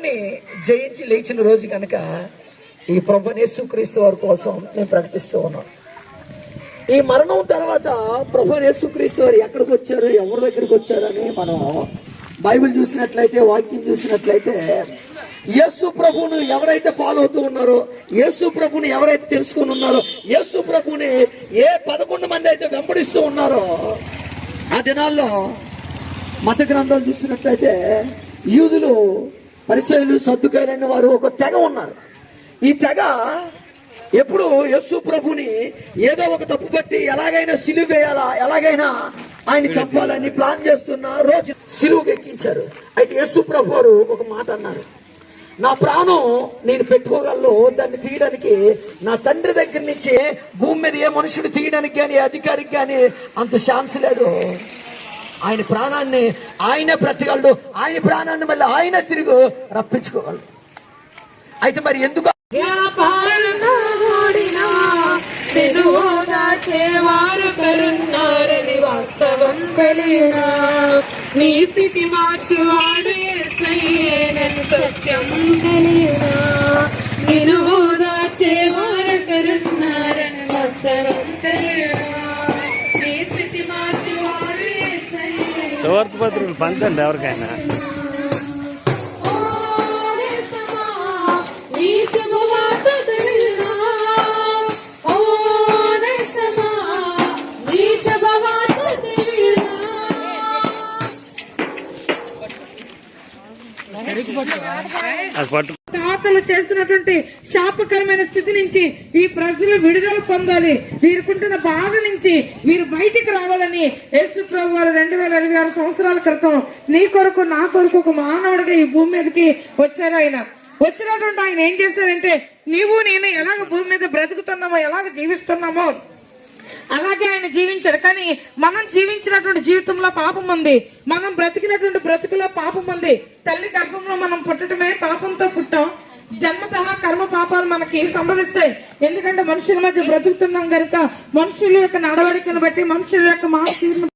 మరణాన్ని జయించి లేచిన రోజు కనుక ఈ ప్రభువైన యేసుక్రీస్తు వారి కోసం నేను ప్రకటిస్తూ ఉన్నాను. ఈ మరణం తర్వాత ప్రభువైన యేసుక్రీస్తు వారు ఎక్కడికి వచ్చారు, ఎవరి దగ్గరికి వచ్చారని మనం బైబిల్ చూసినట్లయితే, వాక్యం చూసినట్లయితే, యేసు ప్రభువును ఎవరైతే ఫాలో అవుతూ ఉన్నారో, యేసు ప్రభుని ఎవరైతే తెలుసుకుని ఉన్నారో, యేసు ప్రభుని ఏ 11 మంది అయితే వెంబడిస్తూ ఉన్నారో, ఆ దినాల్లో మత గ్రంథాలు చూసినట్లయితే యూదులు, పరిసయ్యులు, సద్దుకాయులైన వారు ఒక తెగ ఉన్నారు. ఈ తెగ ఎప్పుడు యేసు ప్రభుని ఏదో ఒక తప్పు పట్టి ఎలాగైనా సిలువ వేయాలా, ఎలాగైనా ఆయన చంపాలని ప్లాన్ చేస్తున్న రోజు సిలువకు ఎక్కించారు. అయితే యేసు ప్రభు వారు ఒక మాట అన్నారు, నా ప్రాణం నేను పెట్టుకోగలను, దాన్ని తీయడానికి నా తండ్రి దగ్గర నుంచి భూమి మీద ఏ మనుషుడు తీయడానికి కానీ, అధికారికి కానీ అంత ఛాన్స్ లేదు. ఆయన ప్రాణాన్ని ఆయనే పెట్టగలడు, ఆయన ప్రాణాన్ని మళ్ళీ ఆయన తిరిగి రప్పించుకోగలడు. అయితే మరి ఎందుకు వాస్తవం కలిగినా నీ స్థితి మార్చువాడు సత్యం కలిగినా నేను దాచేవారు కరున్నారని వాస్తవం కలిగినా నీ స్థితి మార్చువాడు సువార్త పత్రికలు పంచండి ఎవరికైనా. తాతలు చేస్తున్నటువంటి శాపకరమైన స్థితి నుంచి ఈ ప్రజలు విడుదల పొందాలి, వీరుకుంటున్న బాధ నుంచి వీరు బయటికి రావాలని యేసు ప్రభు వారు 2026 సంవత్సరాల క్రితం నీ కొరకు నా కొరకు ఒక మానవుడిగా ఈ భూమి మీదకి వచ్చారు. ఆయన వచ్చినటువంటి ఆయన ఏం చేశారంటే, నీవు నేను ఎలాగ భూమి మీద బ్రతుకుతున్నామో, ఎలాగ జీవిస్తున్నామో అలాగే ఆయన జీవించాడు. కానీ మనం జీవించినటువంటి జీవితంలో పాపం ఉంది, మనం బ్రతికినటువంటి బ్రతుకులో పాపం ఉంది. తల్లి గర్భంలో మనం పుట్టడమే పాపంతో పుట్టాం. జన్మతః కర్మ పాపాలు మనకి సంభవిస్తాయి. ఎందుకంటే మనుషుల మధ్య బ్రతుకుతున్నాం కనుక మనుషుల యొక్క నడవడికను బట్టి, మనుషుల యొక్క మానసిక